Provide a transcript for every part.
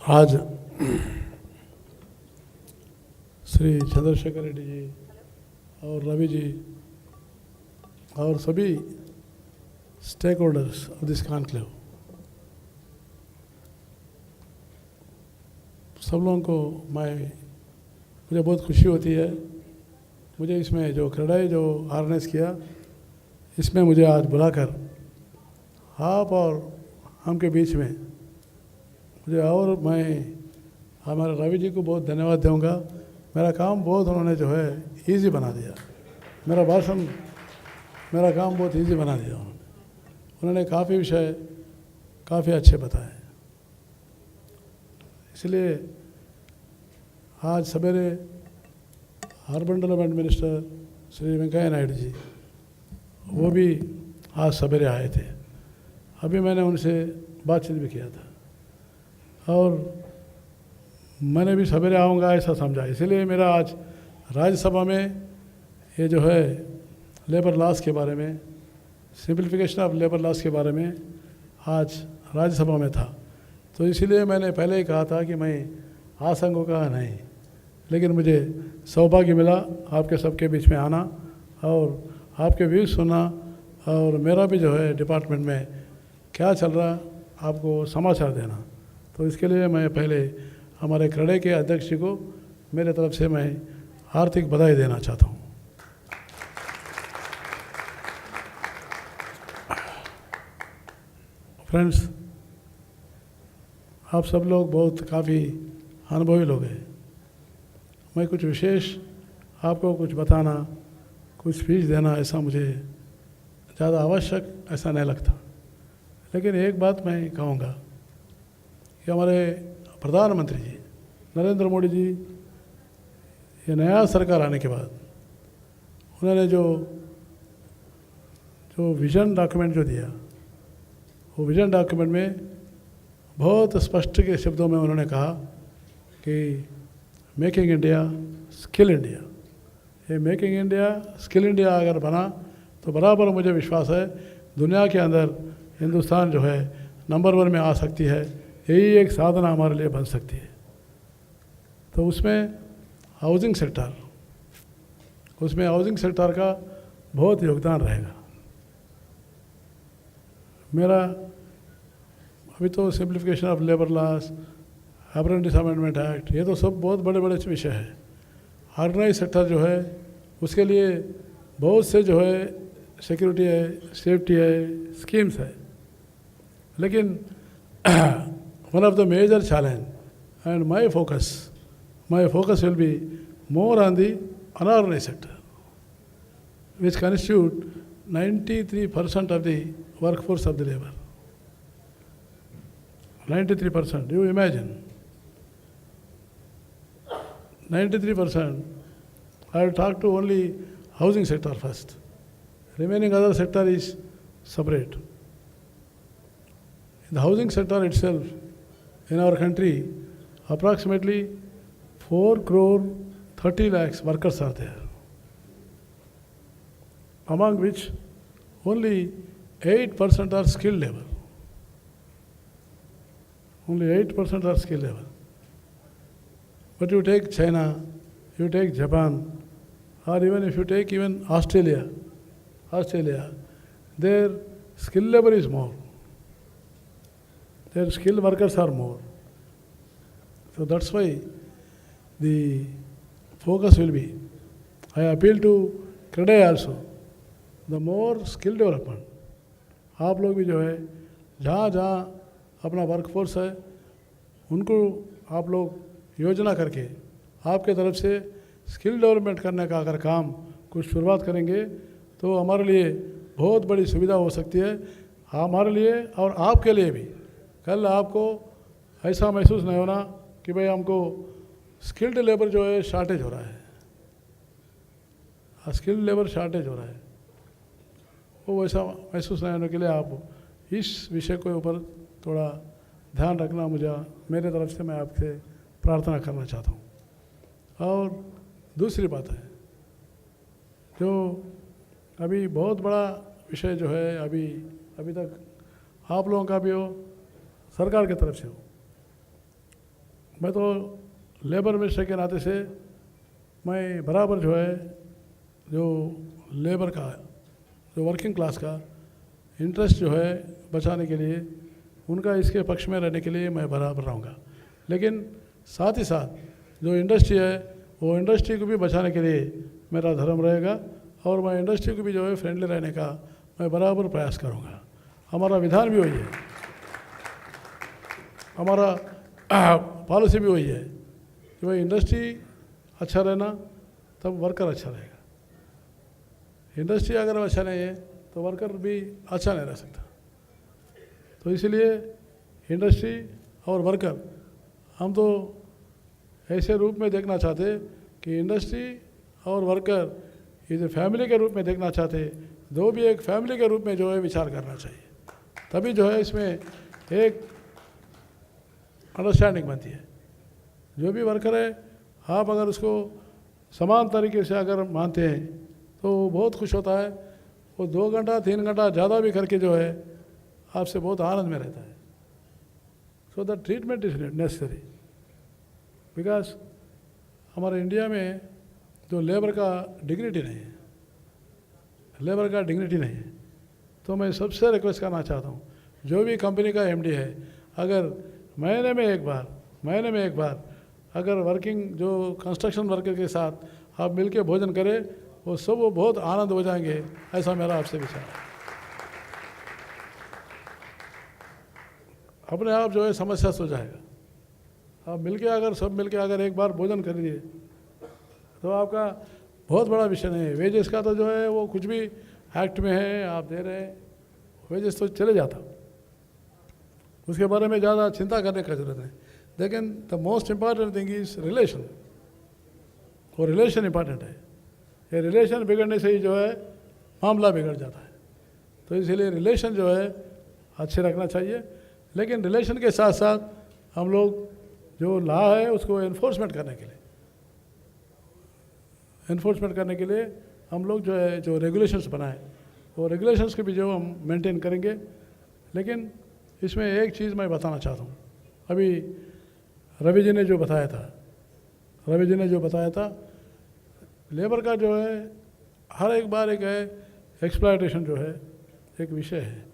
आज श्री चंद्रशेखर रेड्डी जी और रवि जी और सभी stakeholders of this conclave, सब लोगों को मुझे बहुत खुशी होती है। मुझे इसमें जो क्रेडाई जो ऑर्गेनाइज किया, इसमें मुझे आज बुलाकर आप और हम के बीच में मुझे, और मैं हमारे रवि जी को बहुत धन्यवाद दूंगा। मेरा काम बहुत उन्होंने जो है इजी बना दिया, मेरा काम बहुत इजी बना दिया उन्होंने काफ़ी विषय काफ़ी अच्छे बताए। इसलिए आज सवेरे urban development minister Shri Venkaiah Naidu ji वो भी आज सवेरे आए थे। अभी मैंने उनसे बातचीत भी किया था और मैंने भी सवेरे आऊँगा ऐसा समझा। इसलिए मेरा आज राज्यसभा में ये जो है लेबर लॉस के बारे में, सिंप्लीफिकेशन ऑफ लेबर लॉस के बारे में आज राज्यसभा में था। तो इसलिए मैंने पहले ही कहा था कि मैं आ सकूँगा नहीं, लेकिन मुझे सौभाग्य मिला आपके सबके बीच में आना और आपके व्यूज़ सुनना और मेरा भी जो है डिपार्टमेंट में क्या चल रहा आपको समाचार देना। तो इसके लिए मैं पहले हमारे क्रेडाई के अध्यक्ष जी को मेरे तरफ से मैं हार्दिक बधाई देना चाहता हूँ। फ्रेंड्स, आप सब लोग बहुत काफ़ी अनुभवी लोग हैं। मैं कुछ विशेष आपको कुछ बताना, कुछ स्पीच देना ऐसा मुझे ज़्यादा आवश्यक ऐसा नहीं लगता। लेकिन एक बात मैं कहूँगा कि हमारे प्रधानमंत्री जी नरेंद्र मोदी जी, ये नया सरकार आने के बाद उन्होंने जो विज़न डॉक्यूमेंट जो दिया, वो विज़न डॉक्यूमेंट में बहुत स्पष्ट के शब्दों में उन्होंने कहा कि मेकिंग इंडिया स्किल इंडिया। ये मेकिंग इंडिया स्किल इंडिया अगर बना तो बराबर मुझे विश्वास है दुनिया के अंदर हिंदुस्तान जो है नंबर 1 में आ सकती है। यही एक साधना हमारे लिए बन सकती है। तो उसमें हाउसिंग सेक्टर का बहुत योगदान रहेगा। मेरा अभी तो simplification of labour laws, apprentice amendment act, ये तो सब बहुत बड़े बड़े विषय है। ऑर्गेनाइज सेक्टर जो है उसके लिए बहुत से जो है सिक्योरिटी है, सेफ्टी है, स्कीम्स है। लेकिन one of the major challenge and my focus will be more on the unorganised sector, which constitute 93% of the workforce of the labor. 93%, you imagine. 93%. I will talk to only housing sector first. Remaining other sector is separate. In the housing sector itself, in our country, approximately 4 crore 30 lakhs workers are there, among which only 8% are skilled labor. Only 8% are skilled labor. But you take China, you take Japan, or even if you take even Australia, their skilled labor is more. Their skilled workers are more. So that's why the focus will be, I appeal to CREDAI also, the more skill development. आप लोग भी जो है जहाँ जहाँ अपना workforce है उनको आप लोग योजना करके आपके तरफ से स्किल डेवलपमेंट करने का अगर काम कुछ शुरुआत करेंगे तो हमारे लिए बहुत बड़ी सुविधा हो सकती है, हमारे लिए और आपके लिए भी। कल आपको ऐसा महसूस नहीं होना कि भाई हमको स्किल्ड लेबर जो है शॉर्टेज हो रहा है, स्किल्ड लेबर शॉर्टेज हो रहा है, वो वैसा महसूस नहीं होने के लिए आप इस विषय के ऊपर थोड़ा ध्यान रखना मुझे मेरे तरफ से मैं आपसे प्रार्थना करना चाहता हूँ। और दूसरी बात है जो अभी बहुत बड़ा विषय जो है अभी तक आप लोगों का भी हो, सरकार की तरफ से हो, मैं तो लेबर मिनिस्टर के नाते से मैं बराबर जो है जो लेबर का, जो वर्किंग क्लास का इंटरेस्ट जो है बचाने के लिए, उनका इसके पक्ष में रहने के लिए मैं बराबर रहूँगा। लेकिन साथ ही साथ जो इंडस्ट्री है वो इंडस्ट्री को भी बचाने के लिए मेरा धर्म रहेगा और मैं इंडस्ट्री को भी जो है फ्रेंडली रहने का मैं बराबर प्रयास करूँगा। हमारा विधान भी वही है, हमारा पॉलिसी भी वही है कि भाई इंडस्ट्री अच्छा रहना तब वर्कर अच्छा रहेगा। इंडस्ट्री अगर अच्छा नहीं है तो वर्कर भी अच्छा नहीं रह सकता। तो इसलिए इंडस्ट्री और वर्कर हम तो ऐसे रूप में देखना चाहते कि इंडस्ट्री और वर्कर इसे फैमिली के रूप में देखना चाहते, दो भी एक फैमिली के रूप में जो है विचार करना चाहिए, तभी जो है इसमें एक अंडरस्टैंडिंग बनती है। जो भी वर्कर है आप अगर उसको समान तरीके से अगर मानते हैं तो वो बहुत खुश होता है, वो 2 घंटा 3 घंटा ज़्यादा भी करके जो है आपसे बहुत आनंद में रहता है। So the treatment is necessary because हमारे इंडिया में जो लेबर का डिग्निटी नहीं है, लेबर का डिग्निटी नहीं है। तो मैं सबसे रिक्वेस्ट करना चाहता हूँ, जो भी कंपनी का एमडी है, अगर महीने में एक बार अगर वर्किंग जो कंस्ट्रक्शन वर्कर के साथ आप मिलके भोजन करें, वो सब वो बहुत आनंद हो जाएंगे, ऐसा मेरा आपसे विचार है। अपने आप जो है समस्या सुलझाएगा। आप मिलके अगर सब मिलके अगर एक बार भोजन कर लिए तो आपका बहुत बड़ा विषय नहीं है। वेजेस का तो जो है वो कुछ भी एक्ट में है, आप दे रहे हैं, वेजेस तो चले जाता, उसके बारे में ज़्यादा चिंता करने का जरूरत नहीं। लेकिन the most important thing is relation, वो रिलेशन इम्पॉर्टेंट है। ये रिलेशन बिगड़ने से ही जो है मामला बिगड़ जाता है। तो इसलिए रिलेशन जो है अच्छे रखना चाहिए, लेकिन रिलेशन के साथ साथ हम लोग जो लॉ है उसको एनफोर्समेंट करने के लिए हम लोग जो है जो रेगुलेशंस बनाए, वो रेगुलेशंस के भी जो हम मेंटेन करेंगे। लेकिन इसमें एक चीज़ मैं बताना चाहता हूँ, अभी रवि जी ने जो बताया था, लेबर का जो है हर एक बार एक है एक्सप्लॉयटेशन जो है एक विषय है,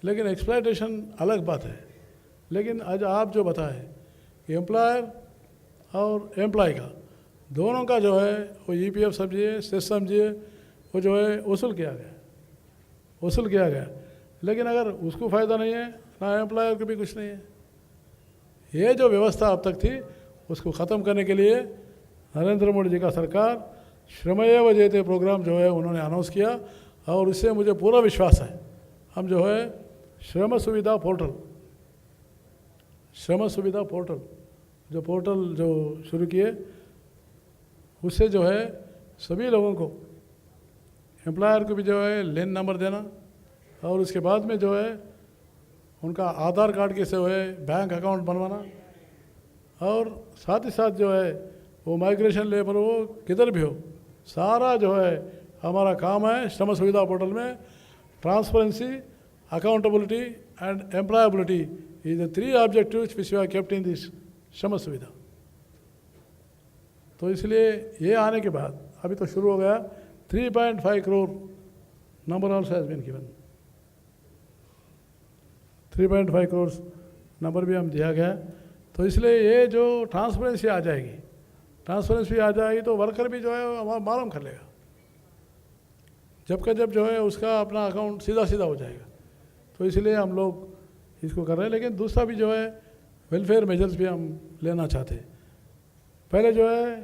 लेकिन एक्सप्लॉयटेशन अलग बात है। लेकिन आज आप जो बताए कि एम्प्लॉयर और एम्प्लॉय का दोनों का जो है वो ईपीएफ समझिए, सेस समझिए, वो जो है वसूल किया गया, लेकिन अगर उसको फ़ायदा नहीं है ना एम्प्लॉयर को भी कुछ नहीं है। ये जो व्यवस्था अब तक थी उसको ख़त्म करने के लिए नरेंद्र मोदी जी का सरकार श्रमेव जयते प्रोग्राम जो है उन्होंने अनाउंस किया, और इससे मुझे पूरा विश्वास है हम जो है श्रम सुविधा पोर्टल जो शुरू किए, उससे जो है सभी लोगों को, एम्प्लॉयर को भी जो है लेन नंबर देना, और उसके बाद में जो है उनका आधार कार्ड के से जो है बैंक अकाउंट बनवाना, और साथ ही साथ जो है वो माइग्रेशन लेबर हो किधर भी हो, सारा जो है हमारा काम है श्रम सुविधा पोर्टल में। Transparency, accountability and employability is the 3 objectives which we are kept in this Shram Suvidha. तो इसलिए ये आने के बाद अभी तो शुरू हो गया, 3.5 crore number also has been given, 3.5 crore number भी हम दिया गया। तो इसलिए ये जो ट्रांसपेरेंसी आ जाएगी तो वर्कर भी जो है मालूम कर लेगा, जब जो है उसका अपना अकाउंट सीधा हो जाएगा। तो इसलिए हम लोग इसको कर रहे हैं। लेकिन दूसरा भी जो है वेलफेयर मेजर्स भी हम लेना चाहते हैं। पहले जो है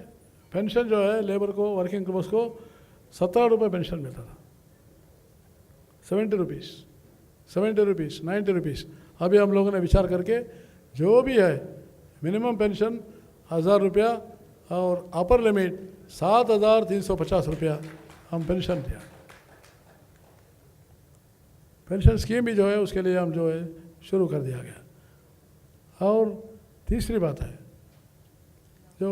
पेंशन जो है लेबर को, वर्किंग क्लास को 17 रुपये पेंशन मिलता था, 70 रुपीज़, 90 रुपीज़। अभी हम लोगों ने विचार करके जो भी है मिनिमम पेंशन 1000 रुपया और अपर लिमिट 7350 रुपया हम पेंशन दिया। पेंशन स्कीम भी जो है उसके लिए हम जो है शुरू कर दिया गया। और तीसरी बात है जो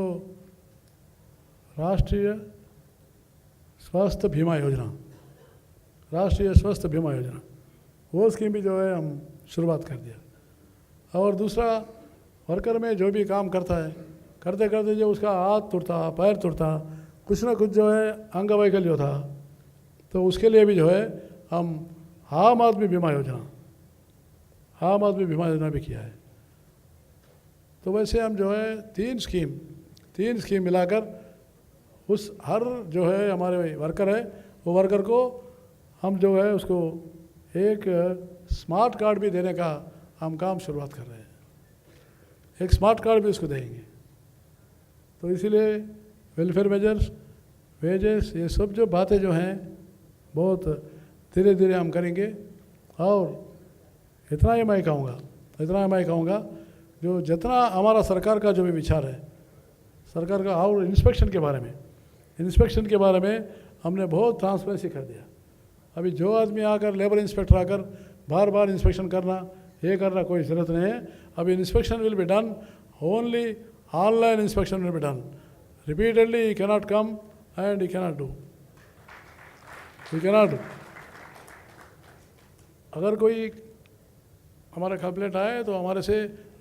राष्ट्रीय स्वास्थ्य बीमा योजना, वो स्कीम भी जो है हम शुरुआत कर दिया। और दूसरा वर्कर में जो भी काम करता है, करते करते जो उसका हाथ टूटता, पैर टूटता, कुछ ना कुछ जो है अंगवैकल्य जो था, तो उसके लिए भी जो है हम आम आदमी बीमा योजना भी किया है। तो वैसे हम जो है तीन स्कीम मिलाकर उस हर जो है हमारे वर्कर है, वो वर्कर को हम जो है उसको एक स्मार्ट कार्ड भी देने का हम काम शुरुआत कर रहे हैं। एक स्मार्ट कार्ड भी उसको देंगे। तो इसीलिए वेलफेयर मेजर्स, वेजेस, ये सब जो बातें जो हैं बहुत धीरे धीरे हम करेंगे। और इतना ही मैं कहूँगा जो जितना हमारा सरकार का जो भी विचार है, सरकार का, और इंस्पेक्शन के बारे में हमने बहुत ट्रांसपेरेंसी कर दिया। अभी जो आदमी आकर, लेबर इंस्पेक्टर आकर बार बार इंस्पेक्शन करना, ये करना कोई ज़रूरत नहीं है। अभी inspection will be done, only online inspection will be done. Repeatedly you cannot come and you cannot do. अगर कोई हमारा कंप्लेंट आए तो हमारे से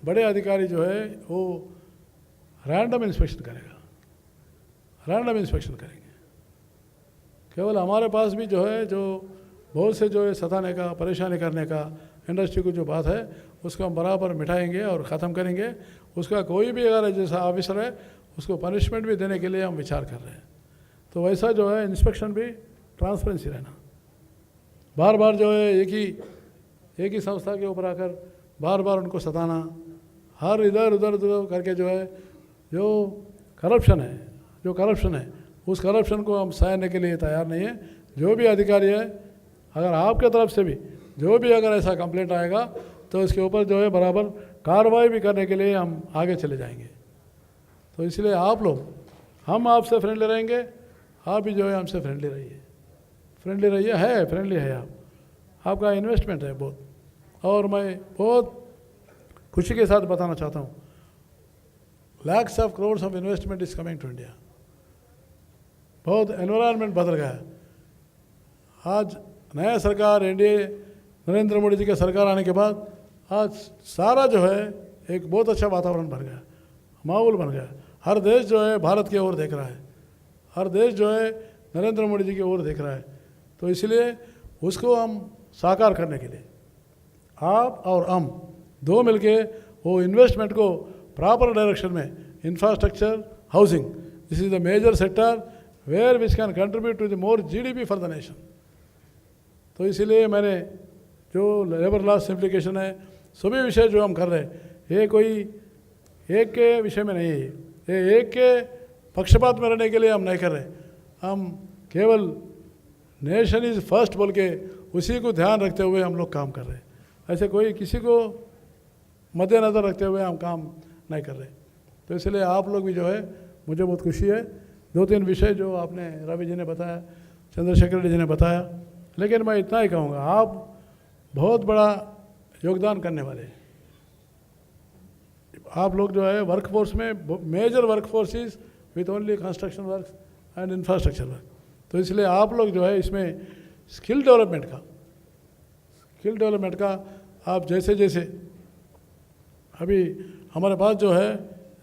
बड़े अधिकारी जो है वो रैंडम इंस्पेक्शन करेंगे। केवल हमारे पास भी जो है, जो बहुत से जो है सताने का, परेशानी करने का इंडस्ट्री को जो बात है, उसको हम बराबर मिटाएंगे और ख़त्म करेंगे। उसका कोई भी अगर जैसा ऑफिसर है उसको पनिशमेंट भी देने के लिए हम विचार कर रहे हैं। तो वैसा जो है इंस्पेक्शन भी ट्रांसपेरेंसी रहना। बार बार जो है एक ही संस्था के ऊपर आकर बार बार उनको सताना, हर इधर उधर करके जो है जो करप्शन है उस करप्शन को हम सहने के लिए तैयार नहीं है। जो भी अधिकारी है, अगर आपके तरफ से भी जो भी अगर ऐसा कंप्लेंट आएगा तो इसके ऊपर जो है बराबर कार्रवाई भी करने के लिए हम आगे चले जाएंगे। तो इसलिए आप लोग, हम आपसे फ्रेंडली रहेंगे, आप भी जो है हमसे फ्रेंडली रहिए। फ्रेंडली है आपका इन्वेस्टमेंट है बहुत। और मैं बहुत खुशी के साथ बताना चाहता हूँ, lakhs of crores of investment is coming to India। बहुत एनवायरनमेंट बदल गया है। आज नया सरकार, एनडीए, नरेंद्र मोदी जी की सरकार आने के बाद आज सारा जो है एक बहुत अच्छा वातावरण बन गया, माहौल बन गया। हर देश जो है भारत की ओर देख रहा है, हर देश जो है नरेंद्र मोदी जी की ओर देख रहा है। तो इसलिए उसको हम साकार करने के लिए आप और हम दो मिलके वो इन्वेस्टमेंट को प्रॉपर डायरेक्शन में, infrastructure, housing, this is the major sector where which can contribute to the more GDP for the nation. तो इसीलिए मैंने जो लेबर लॉ सिंप्लीकेशन है, सभी विषय जो हम कर रहे हैं, ये कोई एक के विषय में नहीं है, ये एक के पक्षपात में रहने के लिए हम नहीं कर रहे। हम केवल नेशन इज़ फर्स्ट बोल के उसी को ध्यान रखते हुए हम लोग काम कर रहे हैं। ऐसे कोई किसी को मद्देनज़र रखते हुए हम काम नहीं कर रहे। तो इसलिए आप लोग भी जो है, मुझे बहुत खुशी है। 2-3 विषय जो आपने रवि जी ने बताया, चंद्रशेखर रेड्डी जी ने बताया, लेकिन मैं इतना ही कहूँगा, आप बहुत बड़ा योगदान करने वाले हैं। आप लोग जो है वर्कफोर्स में, major workforce is with only construction work and infrastructure work. तो इसलिए आप लोग जो है इसमें स्किल डेवलपमेंट का आप जैसे जैसे अभी हमारे पास जो है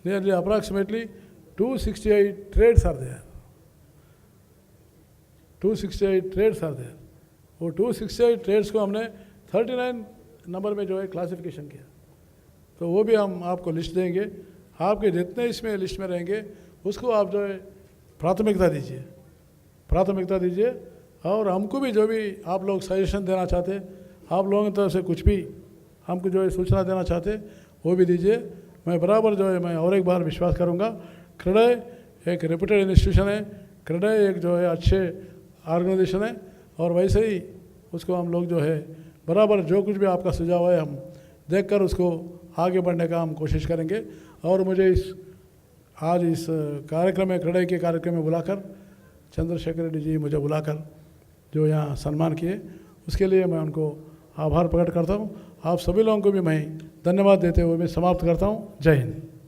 nearly approximately 268 trades are there. 268 trades are there. वो 268 ट्रेड्स को हमने 39 नंबर में जो है क्लासिफिकेशन किया। तो वो भी हम आपको लिस्ट देंगे। आपके जितने इसमें लिस्ट में रहेंगे उसको आप जो है प्राथमिकता दीजिए। और हमको भी जो भी आप लोग सजेशन देना चाहते, आप लोगों की तरफ से कुछ भी हमको जो है सूचना देना चाहते, वो भी दीजिए। मैं बराबर जो है, मैं और एक बार विश्वास करूँगा, क्रेडे एक रेप्यूटेड इंस्टीट्यूशन है, क्रेडे एक जो है अच्छे ऑर्गेनाइजेशन है, और वैसे ही उसको हम लोग जो है बराबर जो कुछ भी आपका सुझाव है हम देखकर उसको आगे बढ़ने का हम कोशिश करेंगे। और मुझे आज इस कार्यक्रम में, क्रेडे के कार्यक्रम में बुलाकर, चंद्रशेखर रेड्डी जी मुझे बुलाकर जो यहाँ सम्मान किए, उसके लिए मैं उनको आभार प्रकट करता हूँ। आप सभी लोगों को भी मैं धन्यवाद देते हुए मैं समाप्त करता हूँ। जय हिंद।